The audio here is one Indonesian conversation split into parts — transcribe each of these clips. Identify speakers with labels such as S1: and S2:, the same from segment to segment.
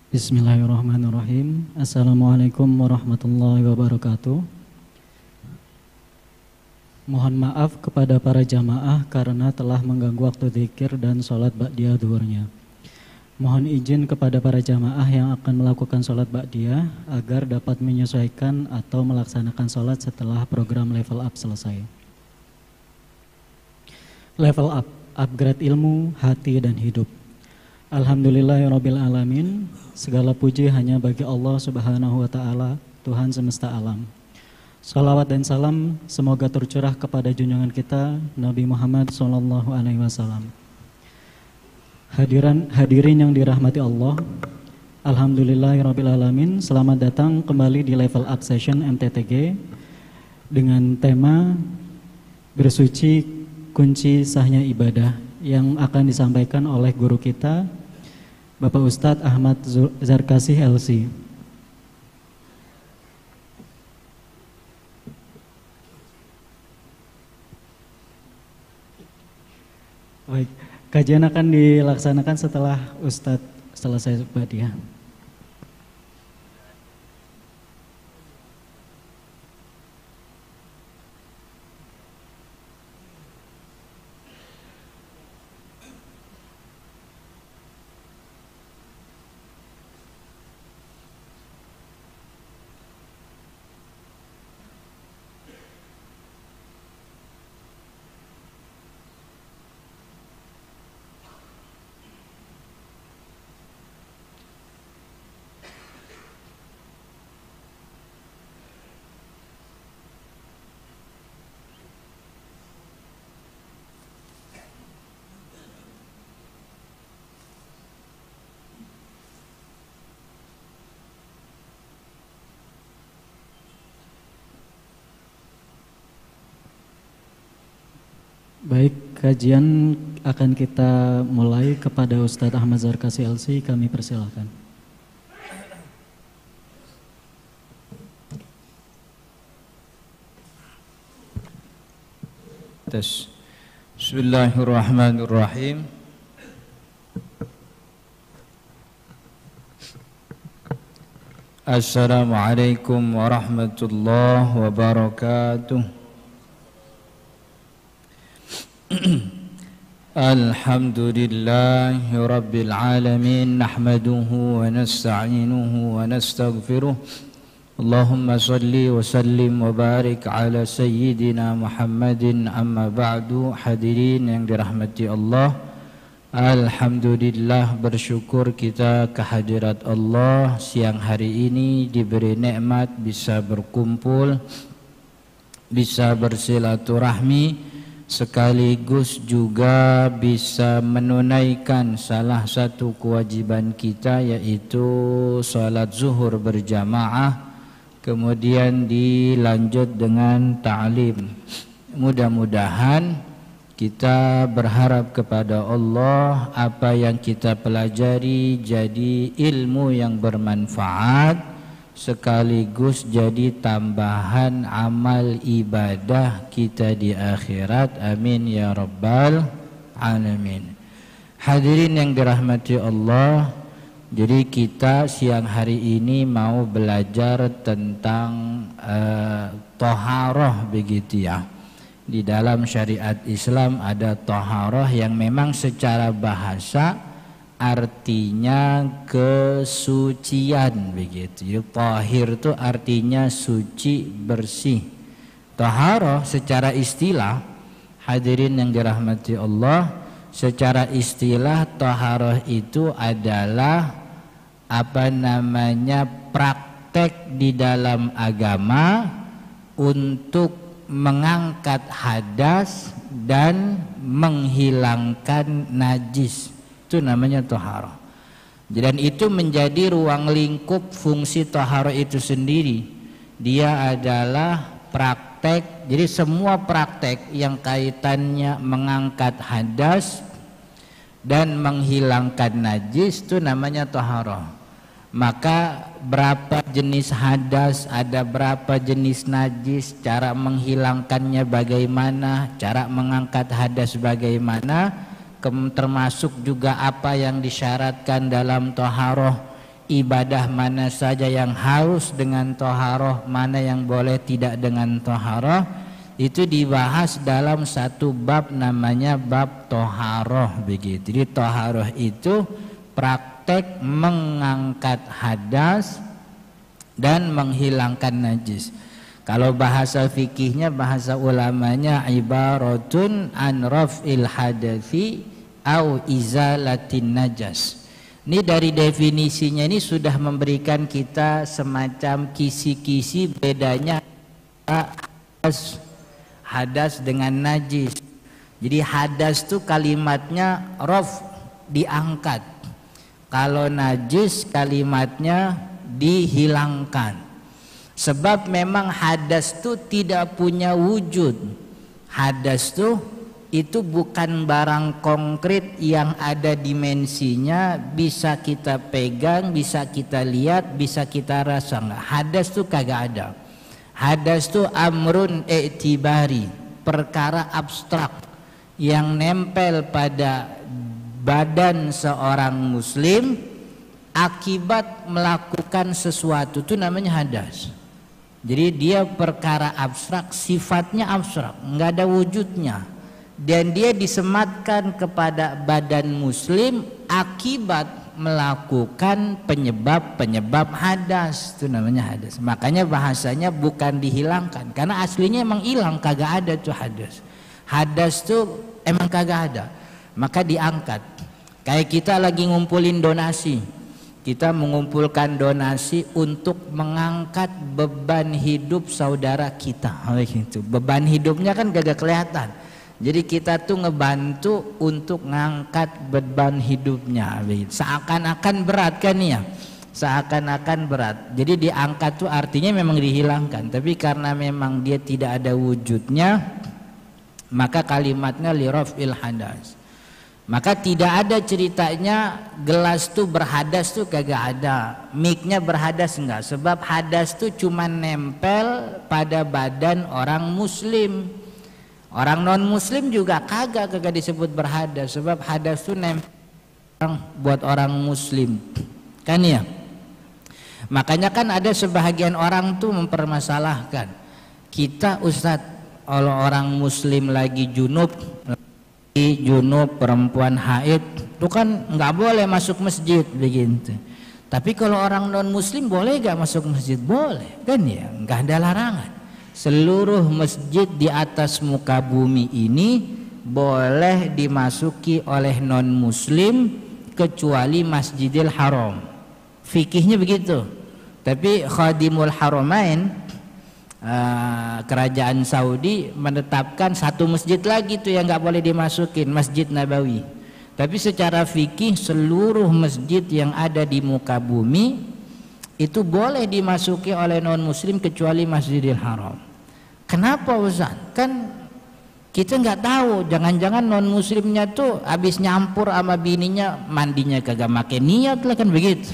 S1: Bismillahirrahmanirrahim. Assalamualaikum warahmatullahi wabarakatuh. Mohon maaf kepada para jamaah karena telah mengganggu waktu zikir dan sholat ba'diyah zuhurnya. Mohon izin kepada para jamaah yang akan melakukan sholat ba'diyah agar dapat menyesuaikan atau melaksanakan sholat setelah program level up selesai. Level up, upgrade ilmu, hati dan hidup. Alhamdulillahirabbil alamin. Segala puji hanya bagi Allah Subhanahu wa taala, Tuhan semesta alam. Salawat dan salam semoga tercurah kepada junjungan kita Nabi Muhammad sallallahu alaihi wasallam. Hadirin yang dirahmati Allah, alhamdulillahirabbil alamin. Selamat datang kembali di Level Up Session MTTG dengan tema bersuci kunci sahnya ibadah yang akan disampaikan oleh guru kita Bapak Ustadz Ahmad Zarkasih LC. Baik, kajian akan dilaksanakan setelah Ustadz selesai ba'diyah. Baik, kajian akan kita mulai kepada Ustadz Ahmad Zarkasih LC, kami persilahkan.
S2: Bismillahirrahmanirrahim. Assalamualaikum warahmatullahi wabarakatuh. Alhamdulillahi rabbil alamin, nahmaduhu wa nasta'inuhu wa nastaghfiruh. Allahumma salli wa sallim wa barik ala sayyidina Muhammadin, amma ba'du. Hadirin yang dirahmati Allah, alhamdulillah, bersyukur kita kehadirat Allah siang hari ini diberi nikmat bisa berkumpul, bisa bersilaturahmi, sekaligus juga bisa menunaikan salah satu kewajiban kita, yaitu salat zuhur berjamaah, kemudian dilanjut dengan ta'lim. Mudah-mudahan kita berharap kepada Allah apa yang kita pelajari jadi ilmu yang bermanfaat, sekaligus jadi tambahan amal ibadah kita di akhirat. Amin ya rabbal alamin. Hadirin yang dirahmati Allah, jadi kita siang hari ini mau belajar tentang taharah begitu ya. Di dalam syariat Islam ada taharah yang memang secara bahasa artinya kesucian begitu. Jadi tahir itu artinya suci, bersih. Taharah secara istilah, hadirin yang dirahmati Allah, secara istilah taharah itu adalah praktek di dalam agama untuk mengangkat hadas dan menghilangkan najis. Itu namanya taharah. Dan itu menjadi ruang lingkup fungsi taharah itu sendiri. Dia adalah praktek. Jadi semua praktek yang kaitannya mengangkat hadas dan menghilangkan najis itu namanya taharah. Maka berapa jenis hadas, ada berapa jenis najis, cara menghilangkannya bagaimana, cara mengangkat hadas bagaimana, termasuk juga apa yang disyaratkan dalam taharah ibadah mana saja yang harus dengan toharoh, mana yang boleh tidak dengan toharoh, itu dibahas dalam satu bab namanya bab toharoh begitu. Jadi toharoh itu praktek mengangkat hadas dan menghilangkan najis. Kalau bahasa fikihnya, bahasa ulamanya, ibaratun an raf'il hadathi au izalatin najas. Ini dari definisinya ini sudah memberikan kita semacam kisi-kisi bedanya hadas dengan najis. Jadi hadas itu kalimatnya raf, diangkat. Kalau najis kalimatnya dihilangkan. Sebab memang hadas itu tidak punya wujud. Hadas itu bukan barang konkret yang ada dimensinya, bisa kita pegang, bisa kita lihat, bisa kita rasa. Hadas itu kagak ada. Hadas itu amrun i'tibari, perkara abstrak yang nempel pada badan seorang muslim akibat melakukan sesuatu, itu namanya hadas. Jadi dia perkara abstrak, sifatnya abstrak, nggak ada wujudnya, dan dia disematkan kepada badan muslim akibat melakukan penyebab hadas, itu namanya hadas. Makanya bahasanya bukan dihilangkan, karena aslinya emang hilang, kagak ada tuh hadas. Hadas tuh emang kagak ada, maka diangkat. Kayak kita lagi ngumpulin donasi, kita mengumpulkan donasi untuk mengangkat beban hidup saudara kita. Gitu. Beban hidupnya kan gak kelihatan. Jadi kita tuh ngebantu untuk ngangkat beban hidupnya. Seakan-akan berat kan ya? Seakan-akan berat. Jadi diangkat tuh artinya memang dihilangkan. Tapi karena memang dia tidak ada wujudnya, maka kalimatnya lirafil hadas. Maka tidak ada ceritanya gelas tuh berhadas tuh kagak ada, mic-nya berhadas enggak, sebab hadas tuh cuma nempel pada badan orang muslim. Orang non muslim juga kagak disebut berhadas, sebab hadas tuh nempel buat orang muslim. Kan ya? Makanya kan ada sebahagian orang tuh mempermasalahkan, kita Ustadz kalau orang muslim lagi junub perempuan haid itu kan nggak boleh masuk masjid begitu. Tapi kalau orang non muslim boleh nggak masuk masjid? Boleh kan ya, nggak ada larangan. Seluruh masjid di atas muka bumi ini boleh dimasuki oleh non muslim kecuali Masjidil Haram. Fikihnya begitu. Tapi Khadimul Haramain, kerajaan Saudi menetapkan satu masjid lagi tuh yang nggak boleh dimasukin, Masjid Nabawi. Tapi secara fikih seluruh masjid yang ada di muka bumi itu boleh dimasuki oleh non muslim kecuali Masjidil Haram. Kenapa Ustaz? Kan kita nggak tahu, jangan-jangan non muslimnya tuh habis nyampur sama bininya mandinya kagak make niat lah kan begitu.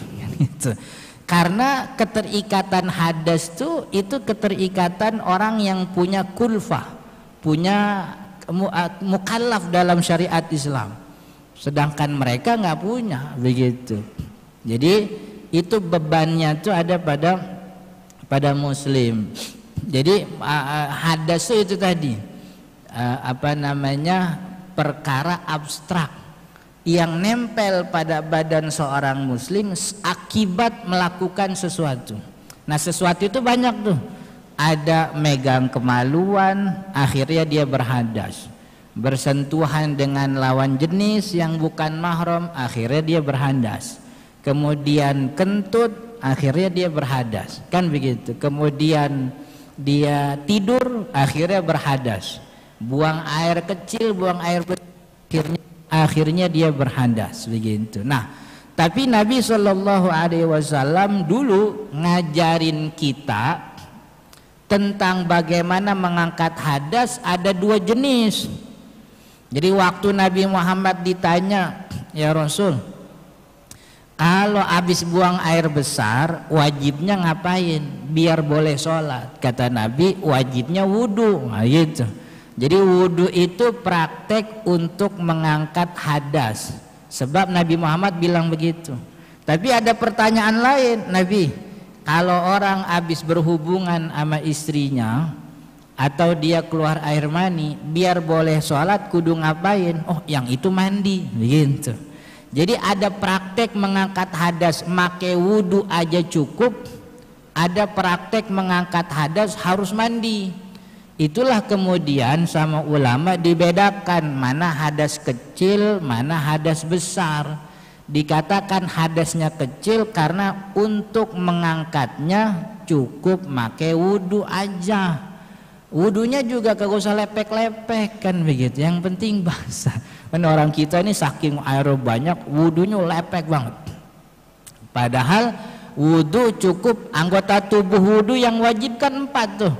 S2: Karena keterikatan hadas itu keterikatan orang yang punya kulfah, punya mukallaf dalam syariat Islam. Sedangkan mereka nggak punya begitu. Jadi itu bebannya itu ada pada muslim. Jadi hadas itu tadi perkara abstrak yang nempel pada badan seorang muslim akibat melakukan sesuatu. Nah sesuatu itu banyak tuh. Ada megang kemaluan, akhirnya dia berhadas. Bersentuhan dengan lawan jenis yang bukan mahram, akhirnya dia berhadas. Kemudian kentut, akhirnya dia berhadas. Kan begitu. Kemudian dia tidur, akhirnya berhadas. Buang air kecil, buang air besar, akhirnya dia berhadas begitu. Nah, tapi Nabi SAW dulu ngajarin kita tentang bagaimana mengangkat hadas ada dua jenis. Jadi waktu Nabi Muhammad ditanya, ya Rasul, kalau habis buang air besar wajibnya ngapain biar boleh sholat? Kata Nabi, wajibnya wudhu. Nah, gitu. Jadi wudhu itu praktek untuk mengangkat hadas. Sebab Nabi Muhammad bilang begitu. Tapi ada pertanyaan lain, Nabi, kalau orang habis berhubungan sama istrinya atau dia keluar air mani, biar boleh sholat kudu ngapain? Oh, yang itu mandi, gitu. Jadi ada praktek mengangkat hadas make wudu aja cukup, ada praktek mengangkat hadas harus mandi. Itulah kemudian sama ulama dibedakan mana hadas kecil, mana hadas besar. Dikatakan hadasnya kecil karena untuk mengangkatnya cukup make wudu aja. Wudunya juga kagak usah lepek-lepek kan begitu. Yang penting basah. Kan orang kita ini saking air banyak, wudunya lepek banget. Padahal wudu cukup anggota tubuh wudu yang wajib kan 4 tuh.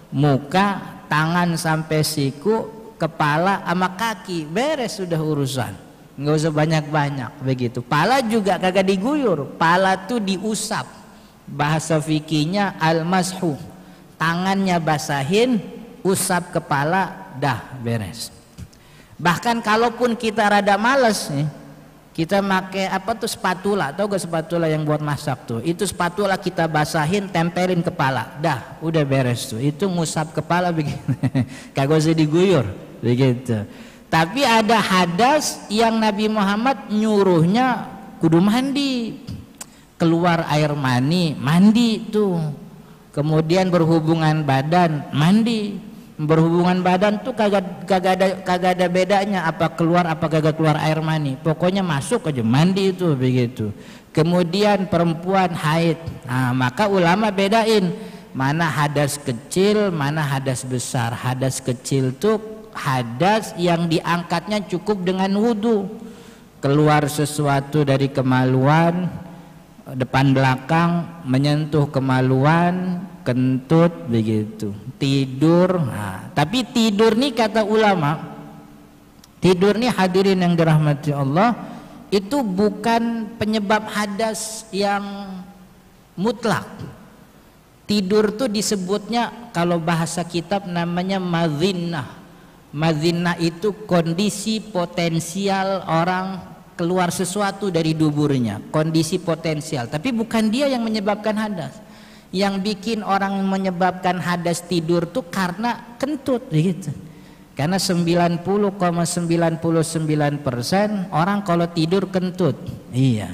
S2: Muka, tangan sampai siku, kepala sama kaki, beres sudah urusan. Nggak usah banyak-banyak begitu. Pala juga kagak diguyur, pala tuh diusap. Bahasa fikihnya al-mashu. Tangannya basahin, usap kepala, dah beres. Bahkan kalaupun kita rada males nih, kita pakai apa tuh spatula, atau gak spatula yang buat masak tuh? Itu spatula kita basahin, tempelin kepala, dah udah beres tuh. Itu ngusap kepala begitu. Kagak usah diguyur begitu. Tapi ada hadas yang Nabi Muhammad nyuruhnya kudu mandi. Keluar air mani, mandi tuh. Kemudian berhubungan badan, mandi. Berhubungan badan tuh kagak ada bedanya apa keluar apa kagak keluar air mani. Pokoknya masuk aja mandi itu begitu. Kemudian perempuan haid. Nah, maka ulama bedain mana hadas kecil, mana hadas besar. Hadas kecil tuh hadas yang diangkatnya cukup dengan wudu. Keluar sesuatu dari kemaluan, depan belakang menyentuh kemaluan, kentut begitu. Tidur. Nah, tapi tidur nih kata ulama, tidur nih hadirin yang dirahmati Allah, itu bukan penyebab hadas yang mutlak. Tidur tuh disebutnya kalau bahasa kitab namanya madhinnah. Madhinnah itu kondisi potensial orang keluar sesuatu dari duburnya, kondisi potensial, tapi bukan dia yang menyebabkan hadas. Yang bikin orang menyebabkan hadas tidur tuh karena kentut gitu. Karena 90,99% orang kalau tidur kentut. Iya.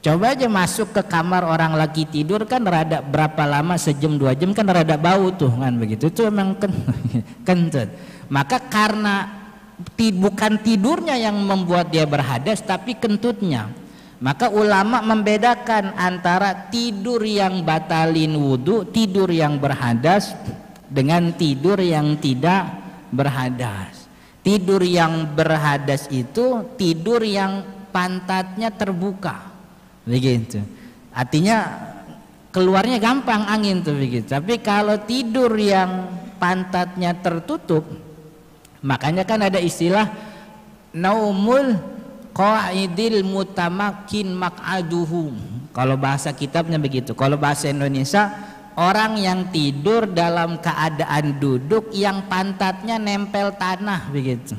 S2: Coba aja masuk ke kamar orang lagi tidur kan rada berapa lama, sejam 2 jam kan rada bau tuh kan begitu. Itu emang kentut. Maka karena bukan tidurnya yang membuat dia berhadas tapi kentutnya, maka ulama membedakan antara tidur yang batalin wudu, tidur yang berhadas, dengan tidur yang tidak berhadas. Tidur yang berhadas itu tidur yang pantatnya terbuka begitu, artinya keluarnya gampang angin tuh begitu. Tapi kalau tidur yang pantatnya tertutup, makanya kan ada istilah naumul qaidil mutamakin maq'aduhu. Kalau bahasa kitabnya begitu. Kalau bahasa Indonesia, orang yang tidur dalam keadaan duduk yang pantatnya nempel tanah begitu.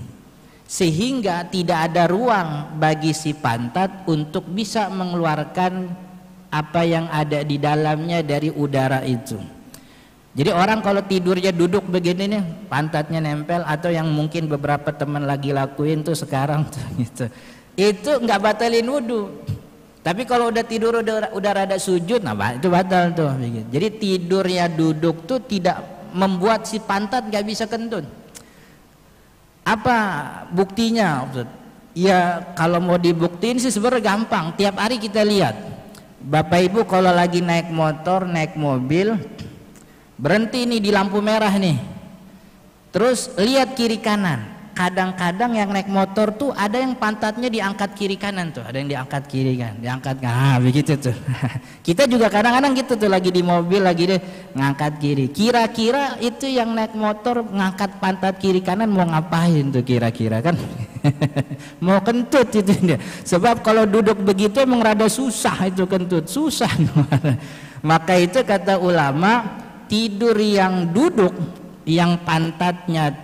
S2: Sehingga tidak ada ruang bagi si pantat untuk bisa mengeluarkan apa yang ada di dalamnya dari udara itu. Jadi orang kalau tidurnya duduk begini nih, pantatnya nempel, atau yang mungkin beberapa teman lagi lakuin tuh sekarang tuh gitu. Itu nggak batalin wudu. Tapi kalau udah tidur udah rada sujud, nah itu batal tuh. Begitu. Jadi tidurnya duduk tuh tidak membuat si pantat nggak bisa kentut. Apa buktinya? Ya kalau mau dibuktiin sih sebenarnya gampang. Tiap hari kita lihat. Bapak Ibu kalau lagi naik motor, naik mobil, berhenti nih di lampu merah nih, terus lihat kiri kanan. Kadang-kadang yang naik motor tuh ada yang pantatnya diangkat kiri kanan tuh, ada yang diangkat kiri kan, diangkat begitu tuh. Kita juga kadang-kadang gitu tuh, lagi di mobil lagi deh ngangkat kiri. Kira-kira itu yang naik motor ngangkat pantat kiri kanan mau ngapain tuh kira-kira kan? Mau kentut itu dia. Sebab kalau duduk begitu emang rada susah itu kentut, susah. Maka itu kata ulama, tidur yang duduk yang pantatnya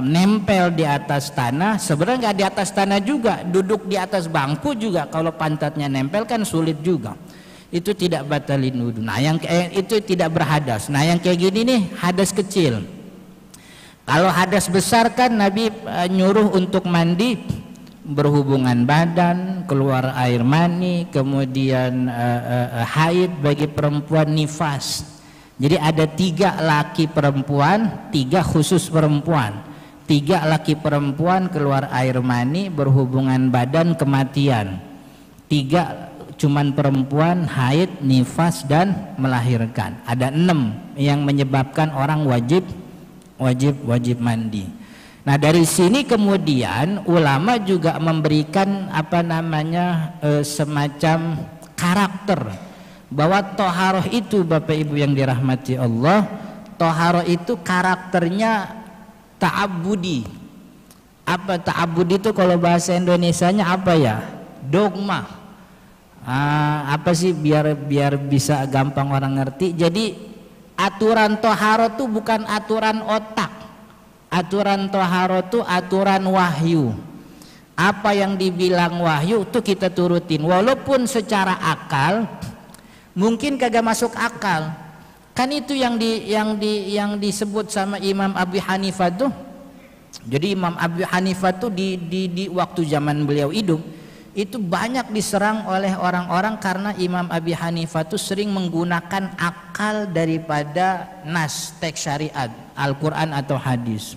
S2: nempel di atas tanah, sebenarnya nggak di atas tanah juga, duduk di atas bangku juga kalau pantatnya nempel kan sulit juga. Itu tidak batalin wudu. Nah, yang itu tidak berhadas. Nah, yang kayak gini nih hadas kecil. Kalau hadas besar kan Nabi nyuruh untuk mandi, berhubungan badan, keluar air mani, kemudian haid bagi perempuan, nifas. Jadi ada 3 laki perempuan, 3 khusus perempuan. 3 laki perempuan keluar air mani, berhubungan badan, kematian. 3 cuman perempuan, haid, nifas, dan melahirkan. Ada 6 yang menyebabkan orang wajib mandi. Nah, dari sini kemudian ulama juga memberikan semacam karakter bahwa toharoh itu, Bapak Ibu yang dirahmati Allah, toharoh itu karakternya ta'abudi. Apa ta'abudi itu kalau bahasa Indonesianya apa ya? Dogma. Apa sih biar bisa gampang orang ngerti. Jadi aturan toharoh itu bukan aturan otak. Aturan toharoh itu aturan wahyu. Apa yang dibilang wahyu itu kita turutin, walaupun secara akal mungkin kagak masuk akal. Kan itu yang disebut sama Imam Abu Hanifah tuh. Jadi Imam Abu Hanifah tuh di waktu zaman beliau hidup itu banyak diserang oleh orang-orang karena Imam Abu Hanifah tuh sering menggunakan akal daripada nas teks syariat, Al-Quran atau hadis.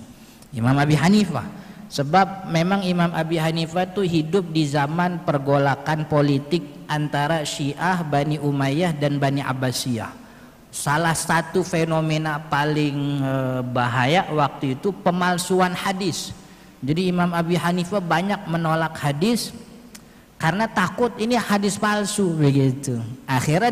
S2: Imam Abu Hanifah, sebab memang Imam Abu Hanifah tuh hidup di zaman pergolakan politik antara Syiah, Bani Umayyah dan Bani Abbasiyah. Salah satu fenomena paling bahaya waktu itu pemalsuan hadis. Jadi Imam Abu Hanifah banyak menolak hadis karena takut ini hadis palsu begitu. Akhirnya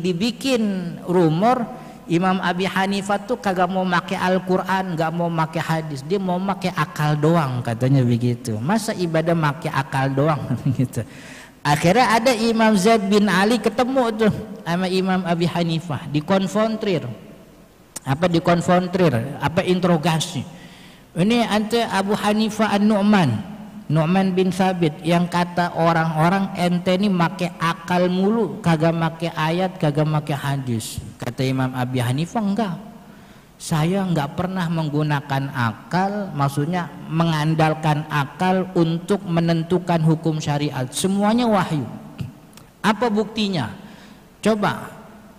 S2: dibikin rumor Imam Abu Hanifah tuh kagak mau pakai Al-Quran, nggak mau pakai hadis, dia mau pakai akal doang, katanya begitu. Masa ibadah pakai akal doang gitu. Akhirnya ada Imam Zaid bin Ali ketemu tuh sama Imam Abu Hanifah, dikonfrontir, interogasi. Ini ante Abu Hanifah Nu'man bin Sabit yang kata orang-orang ente ini make akal mulu, kagak make ayat, kagak make hadis. Kata Imam Abu Hanifah, enggak, saya enggak pernah menggunakan akal, maksudnya mengandalkan akal untuk menentukan hukum syariat, semuanya wahyu. Apa buktinya? Coba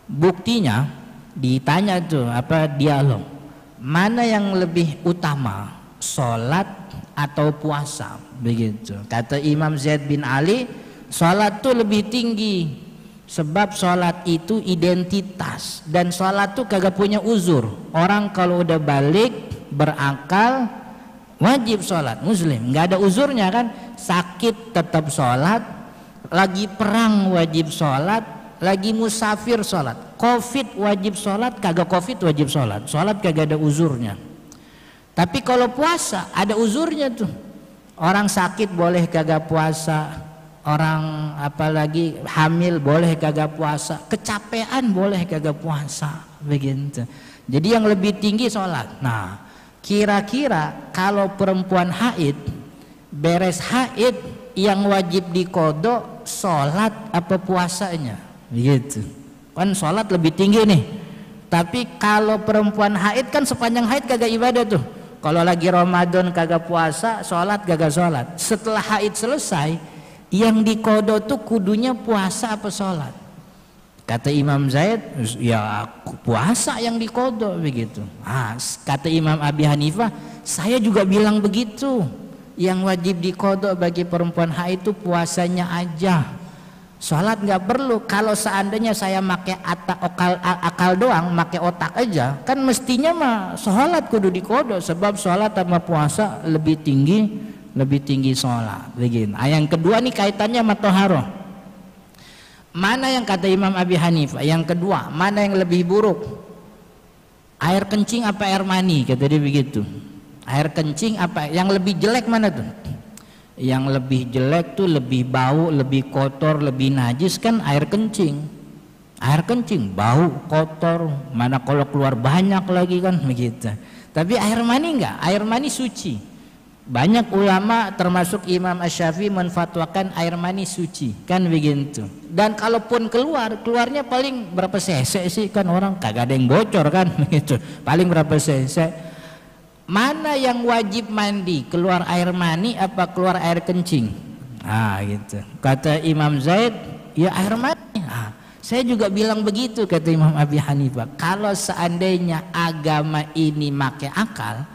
S2: buktinya ditanya tuh, dialog, mana yang lebih utama, sholat atau puasa, begitu. Kata Imam Zaid bin Ali, sholat tuh lebih tinggi, sebab sholat itu identitas dan sholat tuh kagak punya uzur. Orang kalau udah balik berakal wajib sholat, muslim, nggak ada uzurnya kan. Sakit tetap sholat, lagi perang wajib sholat, lagi musafir sholat, covid wajib sholat, kagak covid wajib sholat. Sholat kagak ada uzurnya. Tapi kalau puasa ada uzurnya tuh. Orang sakit boleh kagak puasa, orang apalagi hamil boleh kagak puasa, kecapean boleh kagak puasa, begitu. Jadi yang lebih tinggi sholat. Nah, kira-kira kalau perempuan haid, beres haid yang wajib diqodho sholat apa puasanya, begitu. Kan sholat lebih tinggi nih. Tapi kalau perempuan haid kan sepanjang haid kagak ibadah tuh. Kalau lagi Ramadan kagak puasa, sholat kagak sholat. Setelah haid selesai, yang diqodho tuh kudunya puasa apa sholat? Kata Imam Zaid, ya puasa yang diqodho, begitu. Kata Imam Abu Hanifah, saya juga bilang begitu. Yang wajib diqodho bagi perempuan haid itu puasanya aja. Sholat nggak perlu. Kalau seandainya saya make akal doang, make otak aja, kan mestinya mah sholat kudu diqodho, sebab sholat sama puasa lebih tinggi sholat. Begini. Yang kedua nih kaitannya sama toharoh. Mana yang kata Imam Abu Hanifah? Yang kedua, mana yang lebih buruk? Air kencing apa air mani? Kata dia begitu. Air kencing apa? Yang lebih jelek mana tuh? Yang lebih jelek tuh lebih bau, lebih kotor, lebih najis kan air kencing. Air kencing bau, kotor, mana kalau keluar banyak lagi kan begitu. Tapi air mani enggak, air mani suci. Banyak ulama termasuk Imam Asy-Syafi'i menfatwakan air mani suci, kan begitu. Dan kalaupun keluarnya paling berapa cc sih, kan orang kagak ada yang bocor kan begitu. Paling berapa cc. Mana yang wajib mandi, keluar air mani apa keluar air kencing? Ah gitu. Kata Imam Zaid, ya air mani. Saya juga bilang begitu, kata Imam Abi Hanifah. Kalau seandainya agama ini make akal,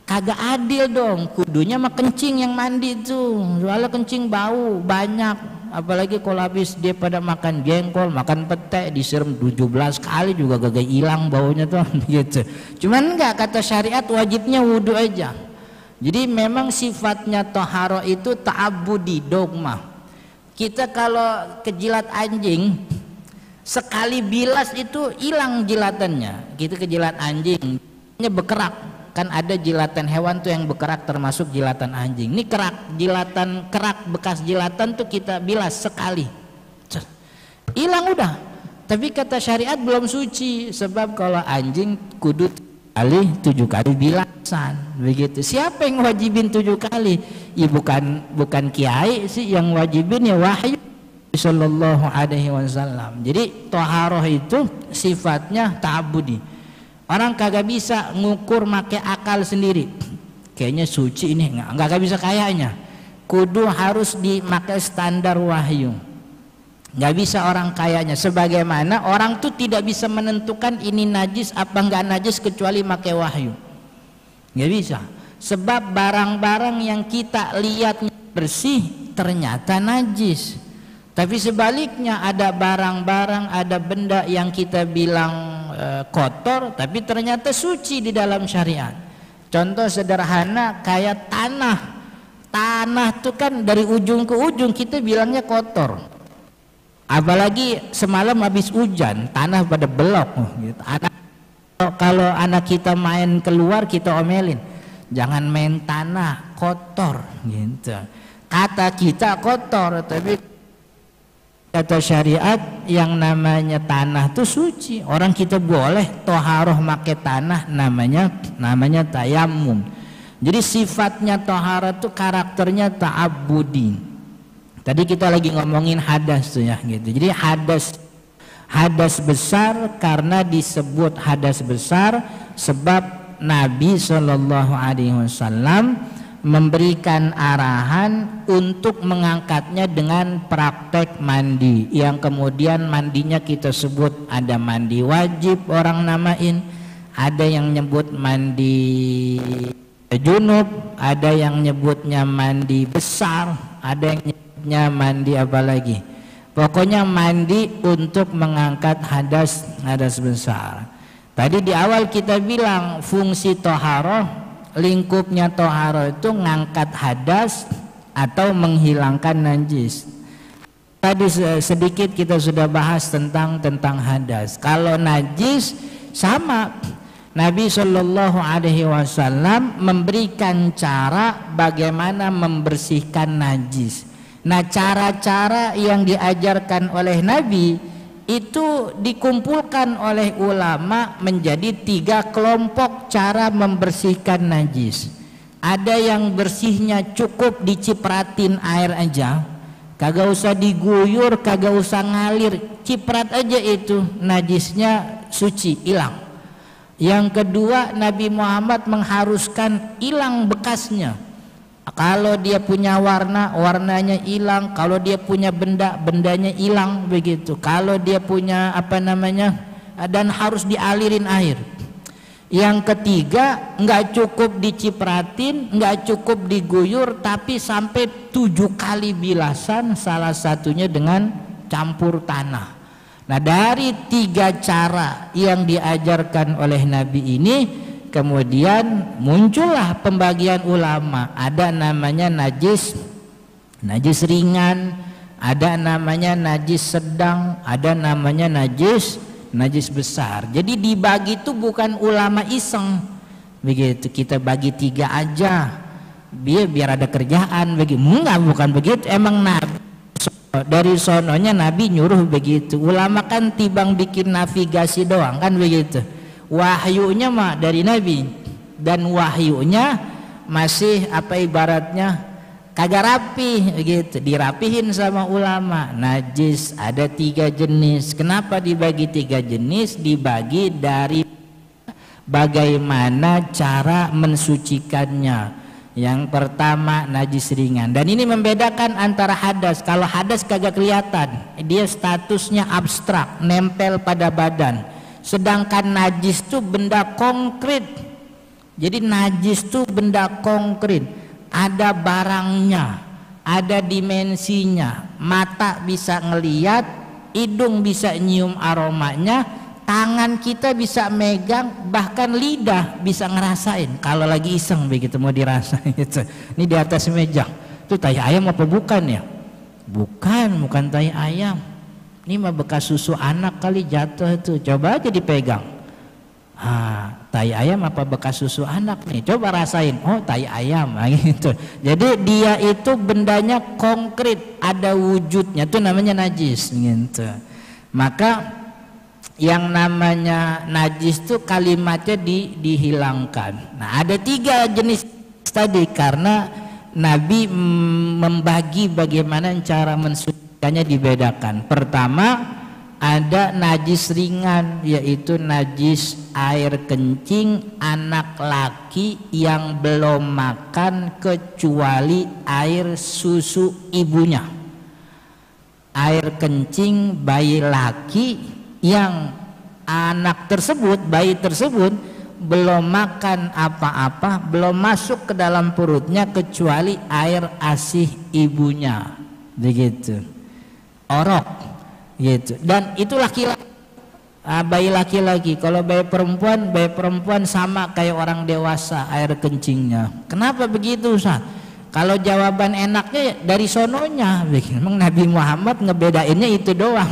S2: kagak adil dong, kudunya mah kencing yang mandi tuh. Soalnya kencing bau banyak, apalagi kalau habis dia pada makan jengkol, makan pete, disiram 17 kali juga kagak hilang baunya tuh gitu. Cuman enggak, kata syariat wajibnya wudu aja. Jadi memang sifatnya toharo itu ta'abudi, dogma. Kita kalau kejilat anjing, sekali bilas itu hilang jilatannya. Kita kejilat anjing, berkerak. Kan ada jilatan hewan tuh yang berkerak, termasuk jilatan anjing. Ini jilatan kerak bekas jilatan tuh kita bilas sekali, hilang udah. Tapi kata syariat belum suci, sebab kalau anjing kudu 7 kali bilasan begitu. Siapa yang wajibin 7 kali? Ya bukan kiai sih yang wajibin, ya wahyu sallallahu alaihi wasallam. Jadi toharoh itu sifatnya ta'abudi. Orang kagak bisa ngukur make akal sendiri. Kayaknya suci ini nggak bisa kayaknya. Kudu harus dimakai standar wahyu. Nggak bisa orang kayaknya. Sebagaimana orang tuh tidak bisa menentukan ini najis apa nggak najis kecuali make wahyu. Nggak bisa. Sebab barang-barang yang kita lihat bersih ternyata najis. Tapi sebaliknya ada barang-barang, ada benda yang kita bilang kotor tapi ternyata suci di dalam syariat. Contoh sederhana kayak tanah tuh kan dari ujung ke ujung kita bilangnya kotor, apalagi semalam habis hujan tanah pada belok gitu. Kalau anak kita main keluar kita omelin, jangan main tanah kotor gitu. Kata kita kotor, tapi kata syariat yang namanya tanah itu suci. Orang kita boleh toharoh make tanah, namanya tayamum. Jadi sifatnya toharoh itu karakternya ta'abudi. Tadi kita lagi ngomongin hadas tuh ya gitu. Jadi hadas besar karena disebut hadas besar sebab Nabi SAW memberikan arahan untuk mengangkatnya dengan praktek mandi, yang kemudian mandinya kita sebut ada mandi wajib orang namain, ada yang nyebut mandi junub, ada yang nyebutnya mandi besar, ada yang nyebutnya mandi apa lagi, pokoknya mandi untuk mengangkat hadas besar. Tadi di awal kita bilang fungsi toharoh, lingkupnya toharo itu ngangkat hadas atau menghilangkan najis. Tadi sedikit kita sudah bahas tentang hadas. Kalau najis sama, Nabi Shallallahu Alaihi Wasallam memberikan cara bagaimana membersihkan najis. Nah, cara-cara yang diajarkan oleh Nabi itu dikumpulkan oleh ulama menjadi 3 kelompok cara membersihkan najis. Ada yang bersihnya cukup dicipratin air aja, kagak usah diguyur, kagak usah ngalir, ciprat aja itu najisnya suci, hilang. Yang kedua, Nabi Muhammad mengharuskan hilang bekasnya. Kalau dia punya warnanya hilang. Kalau dia punya bendanya hilang begitu. Kalau dia punya dan harus dialirin air. Yang ketiga, nggak cukup dicipratin, nggak cukup diguyur, tapi sampai 7 kali bilasan, salah satunya dengan campur tanah. Nah, dari 3 cara yang diajarkan oleh Nabi ini, kemudian muncullah pembagian ulama. Ada namanya najis ringan, ada namanya najis sedang, ada namanya najis besar. Jadi dibagi itu bukan ulama iseng begitu, kita bagi 3 aja biar ada kerjaan begitu. Enggak, bukan begitu. Emang Nabi dari sononya Nabi nyuruh begitu. Ulama kan tibang bikin navigasi doang kan begitu. Wahyunya mah dari Nabi. dan wahyunya masih apa ibaratnya kagak rapi gitu, dirapihin sama ulama. Najis ada 3 jenis. Kenapa dibagi 3 jenis? Dibagi dari bagaimana cara mensucikannya. Yang pertama najis ringan, dan ini membedakan antara hadas. Kalau hadas kagak kelihatan, dia statusnya abstrak, nempel pada badan. Sedangkan najis itu benda konkret. Jadi najis itu benda konkret, ada barangnya, ada dimensinya. Mata bisa ngeliat, hidung bisa nyium aromanya, tangan kita bisa megang, bahkan lidah bisa ngerasain. Kalau lagi iseng begitu mau dirasain gitu. Ini di atas meja, itu tai ayam apa bukan ya? Bukan tai ayam. Ini mah bekas susu anak kali jatuh itu. Coba aja dipegang. Tai ayam apa bekas susu anak nih? Coba rasain. Oh, tai ayam gitu. Jadi dia itu bendanya konkret, ada wujudnya. Itu namanya najis gitu. Maka yang namanya najis itu kalimatnya dihilangkan. Nah, ada 3 jenis tadi karena Nabi membagi bagaimana cara mensucikannya dibedakan. Pertama ada najis ringan, yaitu najis air kencing anak laki yang belum makan kecuali air susu ibunya. Air kencing bayi laki yang anak tersebut, bayi tersebut belum makan apa-apa, belum masuk ke dalam perutnya kecuali air ASI ibunya, begitu. Orok gitu. Dan itu laki-laki, bayi laki-laki. Kalau bayi perempuan sama kayak orang dewasa air kencingnya. Kenapa begitu, Ustaz? Kalau jawaban enaknya dari sononya, memang Nabi Muhammad ngebedainnya itu doang.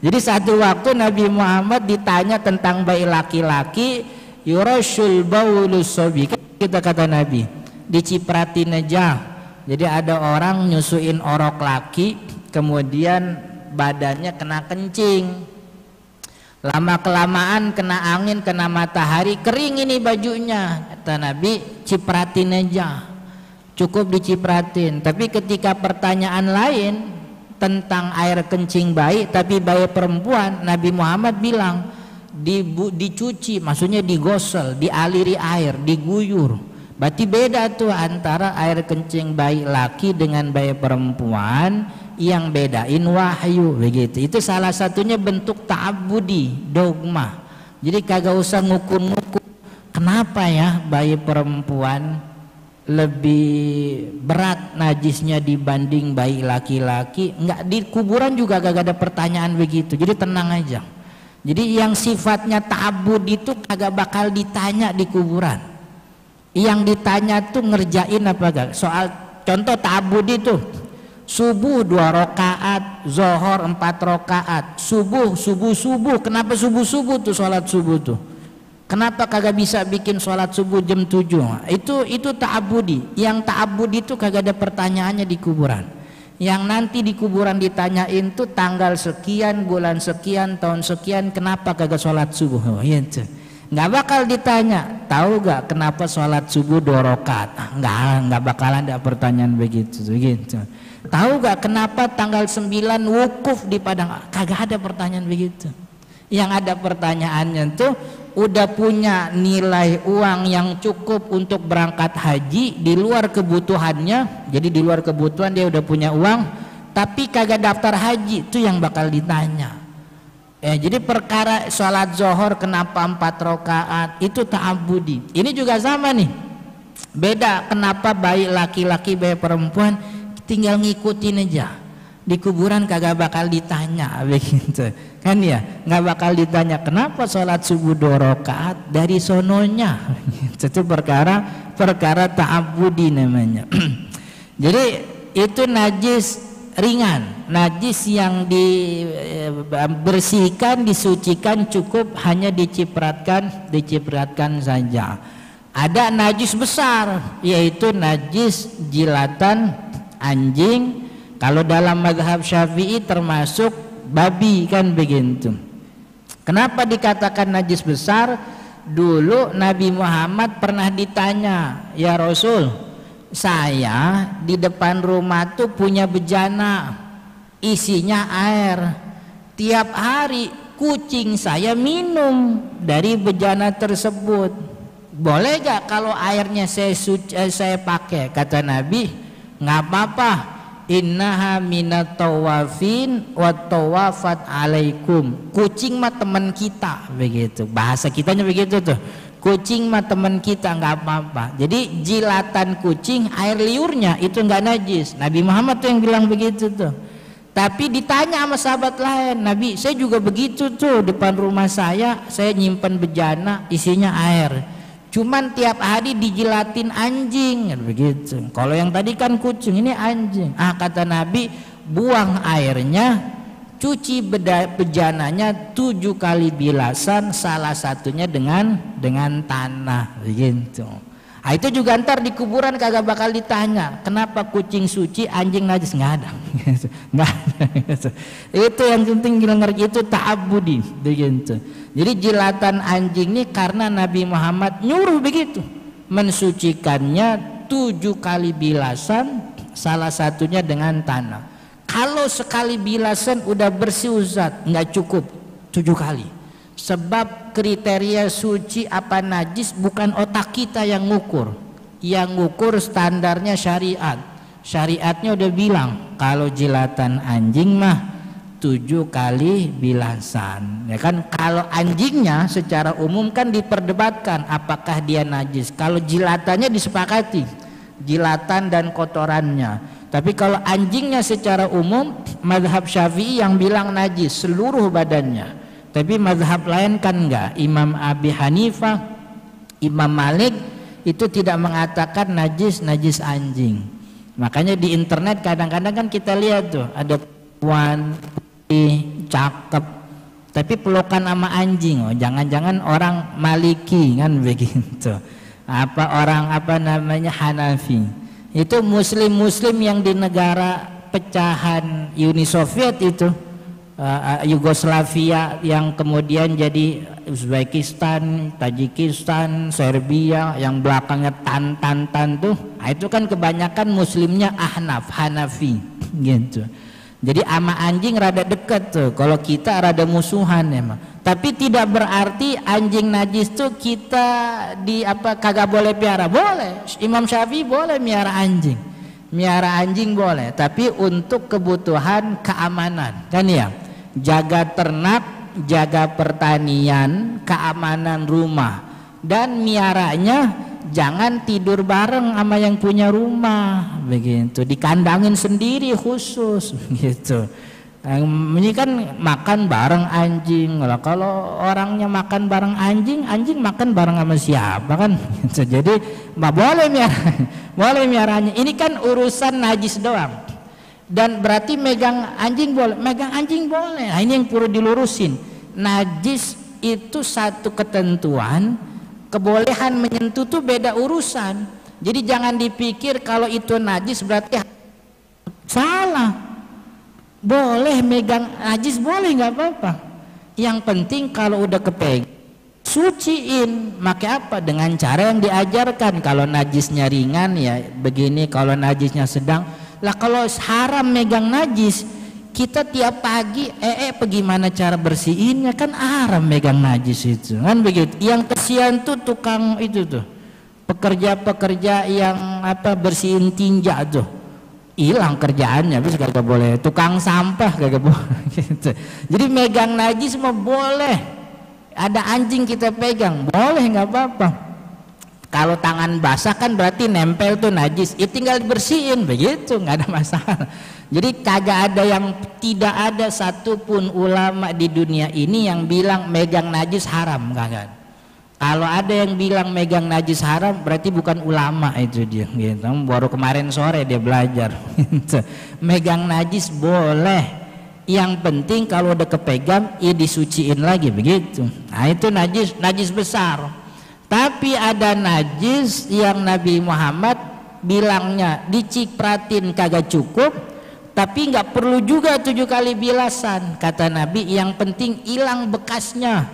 S2: Jadi satu waktu Nabi Muhammad ditanya tentang bayi laki-laki, yurashul baulus sobi, kita kata Nabi, dicipratin aja. Jadi ada orang nyusuin orok laki, kemudian badannya kena kencing, lama kelamaan kena angin, kena matahari, kering ini bajunya. Kata Nabi, cipratin aja, cukup dicipratin. Tapi ketika pertanyaan lain tentang air kencing bayi, tapi bayi perempuan, Nabi Muhammad bilang dicuci, maksudnya digosel, dialiri air, diguyur. Berarti beda tuh antara air kencing bayi laki dengan bayi perempuan, yang bedain wahyu begitu. Itu salah satunya bentuk ta'abbudi, dogma. Jadi kagak usah ngukur-ngukur kenapa ya bayi perempuan lebih berat najisnya dibanding bayi laki-laki. Enggak, di kuburan juga gak ada pertanyaan begitu. Jadi tenang aja. Jadi yang sifatnya ta'abbud itu kagak bakal ditanya di kuburan. Yang ditanya tuh ngerjain apa gak. Soal contoh ta'abbud itu, subuh 2 rakaat, zohor 4 rakaat, subuh. Kenapa subuh tuh sholat subuh tuh? Kenapa kagak bisa bikin sholat subuh jam 7? Itu ta'abudi. Yang ta'abudi itu kagak ada pertanyaannya di kuburan. Yang nanti di kuburan ditanyain tuh tanggal sekian, bulan sekian, tahun sekian, kenapa kagak sholat subuh? Oh, gitu. Nggak bakal ditanya, tahu gak kenapa sholat subuh 2 rakaat? Nggak bakalan ada pertanyaan begitu. Tahu gak kenapa tanggal 9 wukuf di Padang? Kagak ada pertanyaan begitu. Yang ada pertanyaannya tuh udah punya nilai uang yang cukup untuk berangkat haji di luar kebutuhannya. Jadi di luar kebutuhan dia udah punya uang, tapi kagak daftar haji, itu yang bakal ditanya. Jadi perkara sholat zohor kenapa 4 rakaat itu ta'abudi. Ini juga sama nih, beda kenapa bayi laki-laki bayi perempuan tinggal ngikutin aja. Di kuburan kagak bakal ditanya begitu kan ya, nggak bakal ditanya kenapa sholat subuh 2 rakaat dari sononya. Itu perkara ta'abbudi namanya. Jadi itu najis ringan, najis yang dibersihkan, disucikan cukup hanya dicipratkan saja. Ada najis besar, yaitu najis jilatan anjing. Kalau dalam mazhab Syafi'i termasuk babi kan begitu. Kenapa dikatakan najis besar? Dulu Nabi Muhammad pernah ditanya, ya Rasul, saya di depan rumah tuh punya bejana, isinya air. Tiap hari kucing saya minum dari bejana tersebut. Boleh gak kalau airnya saya pakai? Kata Nabi, nggak apa-apa. Innaha minat tawafin wa tawafat alaikum. Kucing mah teman kita, begitu. Bahasa kitanya begitu tuh. Kucing mah teman kita, nggak apa-apa. Jadi jilatan kucing, air liurnya itu nggak najis. Nabi Muhammad tuh yang bilang begitu tuh. Tapi ditanya sama sahabat lain, Nabi, saya juga begitu tuh, depan rumah saya nyimpen bejana isinya air. Cuman tiap hari dijilatin anjing, begitu. Kalau yang tadi kan kucing, ini anjing. Kata Nabi, buang airnya, cuci bejananya 7 kali bilasan, salah satunya dengan tanah, begitu. Itu juga ntar di kuburan kagak bakal ditanya, kenapa kucing suci, anjing najis, nggak ada. Nggak ada. Itu yang penting ngerti, itu ta'abudi, begitu. Jadi jilatan anjing ini karena Nabi Muhammad nyuruh begitu, mensucikannya 7 kali bilasan, salah satunya dengan tanah. Kalau sekali bilasan udah bersih Ustaz, nggak cukup 7 kali. Sebab kriteria suci apa najis bukan otak kita yang ngukur. Yang ngukur standarnya syariat. Syariatnya udah bilang kalau jilatan anjing mah 7 kali bilasan. Ya kan, kalau anjingnya secara umum kan diperdebatkan apakah dia najis. Kalau jilatannya disepakati, jilatan dan kotorannya. Tapi kalau anjingnya secara umum, mazhab Syafi'i yang bilang najis seluruh badannya. Tapi mazhab lain kan enggak. Imam Abi Hanifah, Imam Malik itu tidak mengatakan najis anjing. Makanya di internet kadang-kadang kan kita lihat tuh ada perempuan cakep tapi pelukan sama anjing. Jangan-jangan orang Maliki kan begitu. Orang Hanafi. Itu muslim yang di negara pecahan Uni Soviet itu, Yugoslavia yang kemudian jadi Uzbekistan, Tajikistan, Serbia, yang belakangnya Tan tuh, itu kan kebanyakan muslimnya Hanafi gitu. Jadi ama anjing rada deket tuh, kalau kita rada musuhan emang. Tapi tidak berarti anjing najis tuh kita kagak boleh piara. Boleh, Imam Syafi'i boleh miara anjing boleh, tapi untuk kebutuhan keamanan kan ya. Jaga ternak, jaga pertanian, keamanan rumah, dan miaranya jangan tidur bareng sama yang punya rumah, begitu. Dikandangin sendiri khusus, gitu. Ini kan makan bareng anjing. Kalau orangnya makan bareng anjing makan bareng sama siapa kan? Gitu. Jadi boleh miaranya. Ini kan urusan najis doang. Dan berarti megang anjing boleh. Nah, ini yang perlu dilurusin. Najis itu satu ketentuan, kebolehan menyentuh tuh beda urusan. Jadi jangan dipikir kalau itu najis berarti salah. Boleh megang najis, boleh, nggak apa-apa. Yang penting kalau udah kepegang suciin. Maka apa? Dengan cara yang diajarkan. Kalau najisnya ringan ya begini, kalau najisnya sedang. Lah kalau haram megang najis, kita tiap pagi bagaimana cara bersihinnya, kan haram megang najis itu kan begitu. Yang kesian tuh tukang itu tuh, pekerja yang bersihin tinja tuh, hilang kerjaannya, habis kagak boleh. Tukang sampah kagak boleh gitu. Jadi megang najis mah boleh. Ada anjing kita pegang boleh, nggak apa-apa. Kalau tangan basah kan berarti nempel tuh najis, tinggal dibersihin begitu, nggak ada masalah. Jadi tidak ada satupun ulama di dunia ini yang bilang megang najis haram, kagak. Kalau ada yang bilang megang najis haram berarti bukan ulama itu dia, gitu. Baru kemarin sore dia belajar. Megang najis boleh, yang penting kalau udah kepegang disuciin lagi begitu. Nah itu najis besar. Tapi ada najis yang Nabi Muhammad bilangnya dicipratin kagak cukup, tapi nggak perlu juga 7 kali bilasan. Kata Nabi yang penting hilang bekasnya.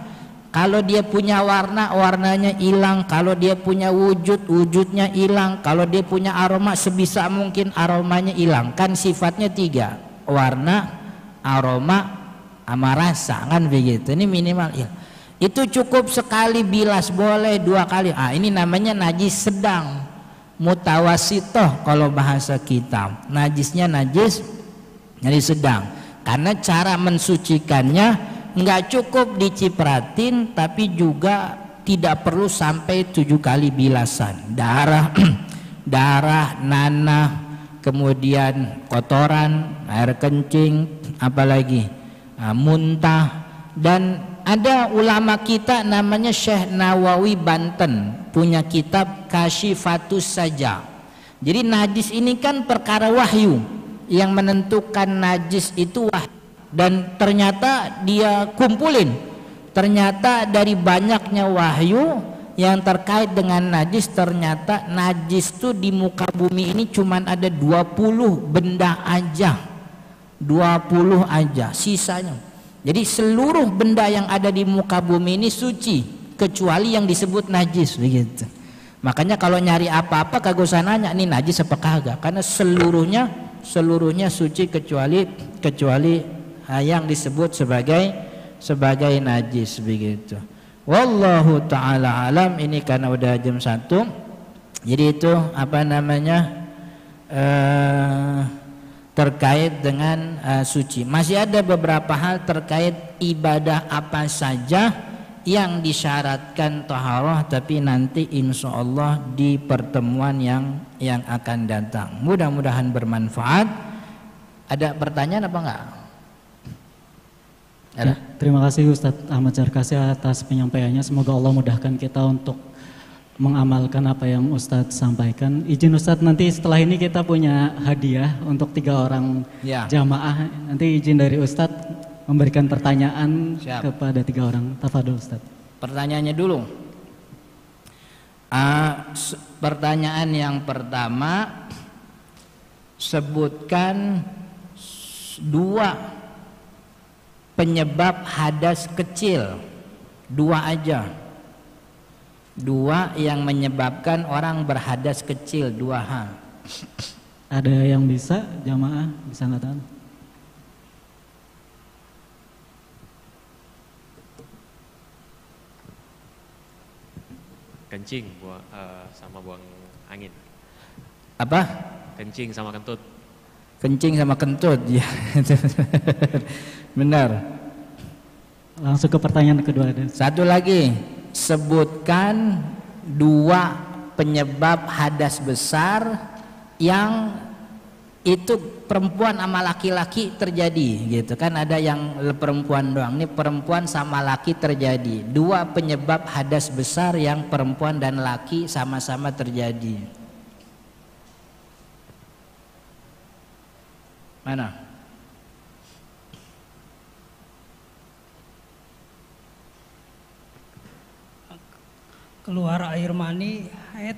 S2: Kalau dia punya warna, warnanya hilang. Kalau dia punya wujud, wujudnya hilang. Kalau dia punya aroma, sebisa mungkin aromanya hilang. Kan sifatnya 3, warna, aroma, sama rasa, kan begitu. Ini minimal ya. Itu cukup sekali bilas, boleh 2 kali. Ini namanya najis sedang, mutawasitoh kalau bahasa kita. Najisnya najis sedang. Karena cara mensucikannya nggak cukup dicipratin, tapi juga tidak perlu sampai 7 kali bilasan. Darah, nanah, kemudian kotoran, air kencing, apalagi muntah. Dan ada ulama kita namanya Syekh Nawawi Banten, punya kitab Kasyifatus Saja. Jadi najis ini kan perkara wahyu, yang menentukan najis itu wahyu. Dan ternyata dia kumpulin, ternyata dari banyaknya wahyu yang terkait dengan najis, ternyata najis itu di muka bumi ini cuman ada 20 benda aja, 20 aja sisanya. Jadi seluruh benda yang ada di muka bumi ini suci kecuali yang disebut najis, begitu. Makanya kalau nyari apa-apa kagak usah nanya ini najis apa kagak, karena seluruhnya suci kecuali yang disebut sebagai najis, begitu. Wallahu taala alam. Ini karena udah jam 1, jadi itu apa namanya terkait dengan suci. Masih ada beberapa hal terkait ibadah apa saja yang disyaratkan taharah, tapi nanti insya Allah di pertemuan yang akan datang. Mudah-mudahan bermanfaat. Ada pertanyaan apa enggak?
S1: Ya, terima kasih Ustadz Ahmad Zarkasi atas penyampaiannya. Semoga Allah mudahkan kita untuk mengamalkan apa yang Ustadz sampaikan. Izin Ustadz, nanti setelah ini kita punya hadiah untuk 3 orang jamaah. Nanti izin dari Ustadz memberikan pertanyaan kepada 3 orang. Tafadhol Ustadz.
S2: Pertanyaannya dulu. Pertanyaan yang pertama, sebutkan 2 penyebab hadas kecil, 2 aja. 2 yang menyebabkan orang berhadas kecil, 2 hal.
S1: Ada yang bisa jamaah bisa ngatakan?
S3: Kencing sama buang angin.
S2: Apa?
S3: Kencing sama kentut.
S2: Kencing sama kentut, ya. Benar.
S1: Langsung ke pertanyaan kedua.
S2: Satu lagi, sebutkan 2 penyebab hadas besar yang itu perempuan sama laki-laki terjadi, gitu kan. Ada yang perempuan doang, ini perempuan sama laki terjadi. 2 penyebab hadas besar yang perempuan dan laki sama-sama terjadi. Mana?
S4: Keluar air mani, haid.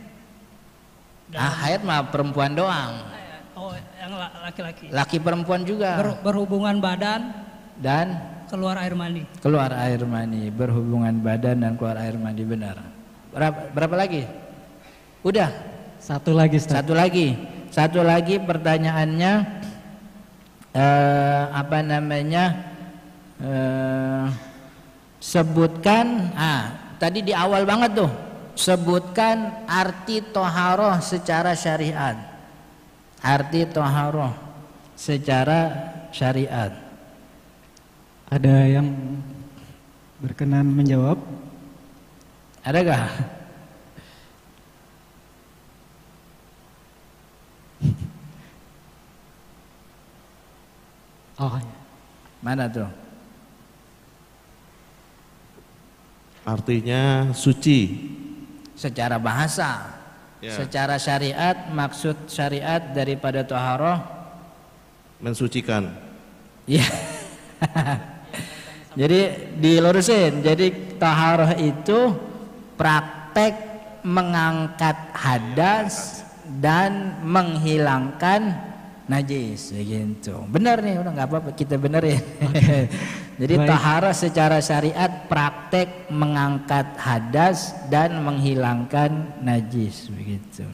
S2: Haid mah perempuan doang.
S4: Oh, yang laki-laki.
S2: Laki perempuan juga.
S4: Berhubungan badan
S2: dan
S4: keluar air mani.
S2: Keluar air mani, berhubungan badan dan keluar air mani, benar. Berapa lagi? Udah.
S1: Satu lagi Ustaz.
S2: Satu lagi pertanyaannya apa namanya? Sebutkan tadi di awal banget tuh, sebutkan arti toharoh secara syariat. Arti toharoh secara syariat.
S1: Ada yang berkenan menjawab?
S2: Adakah?
S1: Oh ya.
S2: Mana tuh?
S5: Artinya suci
S2: secara bahasa, secara syariat, maksud syariat daripada toharoh
S5: mensucikan.
S2: Ya. Jadi dilurusin. Jadi toharoh itu praktek mengangkat hadas dan menghilangkan najis begitu. Benar nih, udah nggak apa-apa kita benerin. Jadi
S1: Baik.
S2: taharah secara syariat praktek mengangkat hadas dan menghilangkan najis begitu.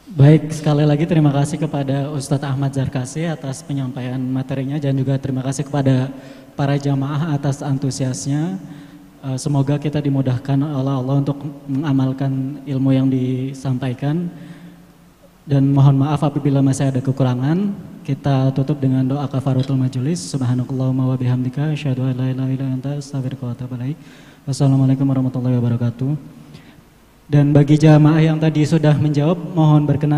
S1: Baik, sekali lagi terima kasih kepada Ustadz Ahmad Zarkasi atas penyampaian materinya dan juga terima kasih kepada para jamaah atas antusiasnya. Semoga kita dimudahkan oleh Allah untuk mengamalkan ilmu yang disampaikan. Dan mohon maaf apabila masih ada kekurangan. Kita tutup dengan doa kafaratul majelis. Subhanakallahumma wa bihamdika asyhadu an la ilaha illa anta astaghfiruka wa atubu ilaik. Wassalamualaikum warahmatullahi wabarakatuh. Dan bagi jamaah yang tadi sudah menjawab, mohon berkenan